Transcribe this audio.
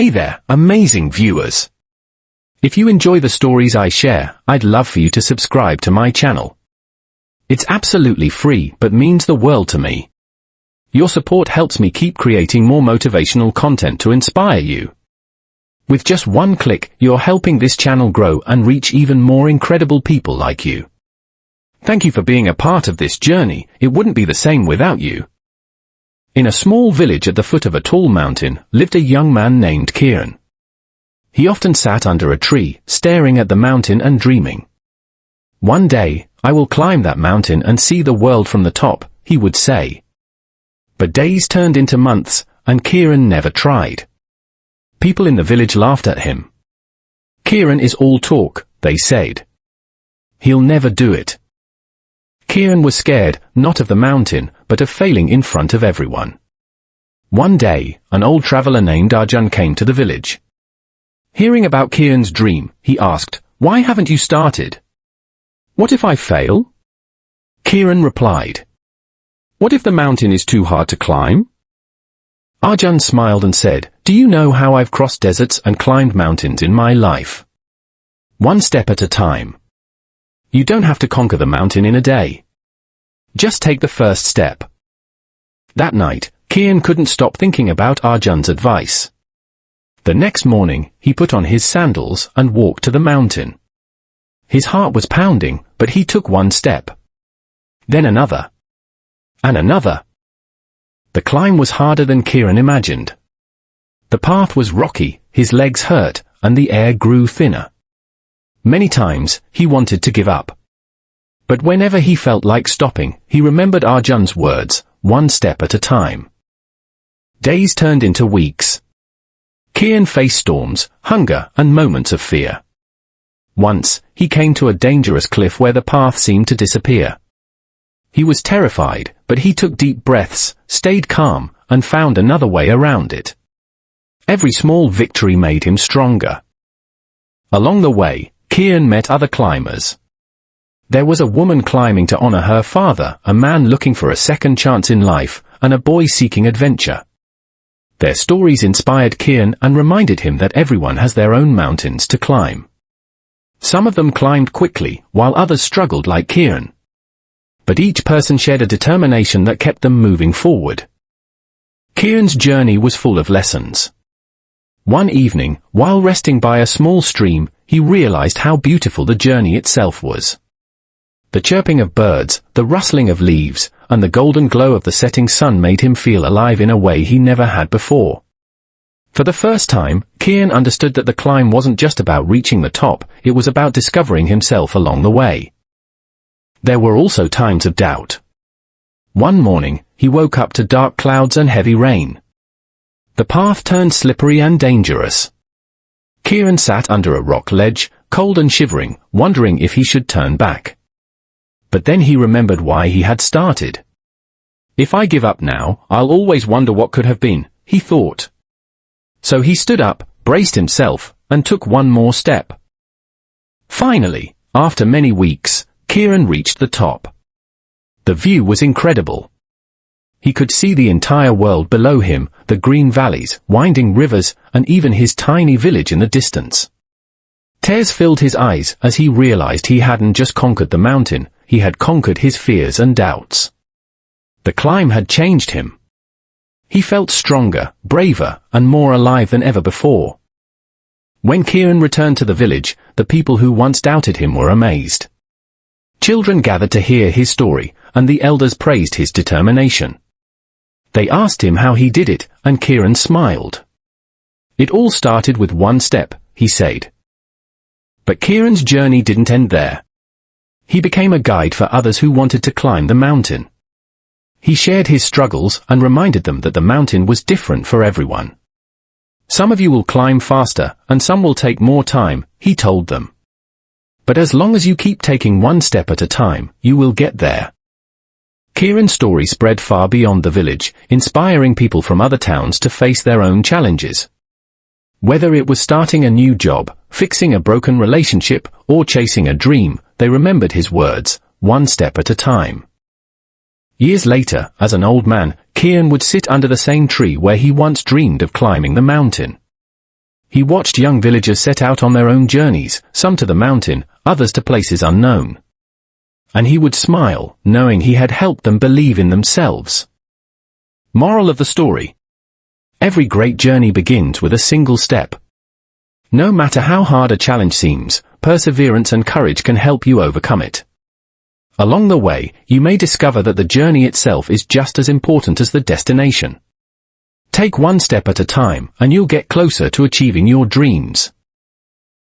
Hey there, amazing viewers! If you enjoy the stories I share, I'd love for you to subscribe to my channel. It's absolutely free but means the world to me. Your support helps me keep creating more motivational content to inspire you. With just one click, you're helping this channel grow and reach even more incredible people like you. Thank you for being a part of this journey. It wouldn't be the same without you. In a small village at the foot of a tall mountain lived a young man named Kieran. He often sat under a tree, staring at the mountain and dreaming. One day, I will climb that mountain and see the world from the top, he would say. But days turned into months, and Kieran never tried. People in the village laughed at him. Kieran is all talk, they said. He'll never do it. Kieran was scared, not of the mountain, but of failing in front of everyone. One day, an old traveler named Arjun came to the village. Hearing about Kieran's dream, he asked, "Why haven't you started?" "What if I fail?" Kieran replied. "What if the mountain is too hard to climb?" Arjun smiled and said, "Do you know how I've crossed deserts and climbed mountains in my life? One step at a time. You don't have to conquer the mountain in a day. Just take the first step." That night, Kieran couldn't stop thinking about Arjun's advice. The next morning, he put on his sandals and walked to the mountain. His heart was pounding, but he took one step. Then another. And another. The climb was harder than Kieran imagined. The path was rocky, his legs hurt, and the air grew thinner. Many times, he wanted to give up. But whenever he felt like stopping, he remembered Arjun's words, one step at a time. Days turned into weeks. Kieran faced storms, hunger, and moments of fear. Once, he came to a dangerous cliff where the path seemed to disappear. He was terrified, but he took deep breaths, stayed calm, and found another way around it. Every small victory made him stronger. Along the way, Kieran met other climbers. There was a woman climbing to honor her father, a man looking for a second chance in life, and a boy seeking adventure. Their stories inspired Kieran and reminded him that everyone has their own mountains to climb. Some of them climbed quickly, while others struggled like Kieran. But each person shared a determination that kept them moving forward. Kieran's journey was full of lessons. One evening, while resting by a small stream, he realized how beautiful the journey itself was. The chirping of birds, the rustling of leaves, and the golden glow of the setting sun made him feel alive in a way he never had before. For the first time, Kieran understood that the climb wasn't just about reaching the top, it was about discovering himself along the way. There were also times of doubt. One morning, he woke up to dark clouds and heavy rain. The path turned slippery and dangerous. Kieran sat under a rock ledge, cold and shivering, wondering if he should turn back. But then he remembered why he had started. "If I give up now, I'll always wonder what could have been," he thought. So he stood up, braced himself, and took one more step. Finally, after many weeks, Kieran reached the top. The view was incredible. He could see the entire world below him, the green valleys, winding rivers, and even his tiny village in the distance. Tears filled his eyes as he realized he hadn't just conquered the mountain, he had conquered his fears and doubts. The climb had changed him. He felt stronger, braver, and more alive than ever before. When Kieran returned to the village, the people who once doubted him were amazed. Children gathered to hear his story, and the elders praised his determination. They asked him how he did it, and Kieran smiled. "It all started with one step," he said. But Kieran's journey didn't end there. He became a guide for others who wanted to climb the mountain. He shared his struggles and reminded them that the mountain was different for everyone. "Some of you will climb faster, and some will take more time," he told them. "But as long as you keep taking one step at a time, you will get there." Kieran's story spread far beyond the village, inspiring people from other towns to face their own challenges. Whether it was starting a new job, fixing a broken relationship, or chasing a dream, they remembered his words, one step at a time. Years later, as an old man, Kieran would sit under the same tree where he once dreamed of climbing the mountain. He watched young villagers set out on their own journeys, some to the mountain, others to places unknown. And he would smile, knowing he had helped them believe in themselves. Moral of the story: every great journey begins with a single step. No matter how hard a challenge seems, perseverance and courage can help you overcome it. Along the way, you may discover that the journey itself is just as important as the destination. Take one step at a time, and you'll get closer to achieving your dreams.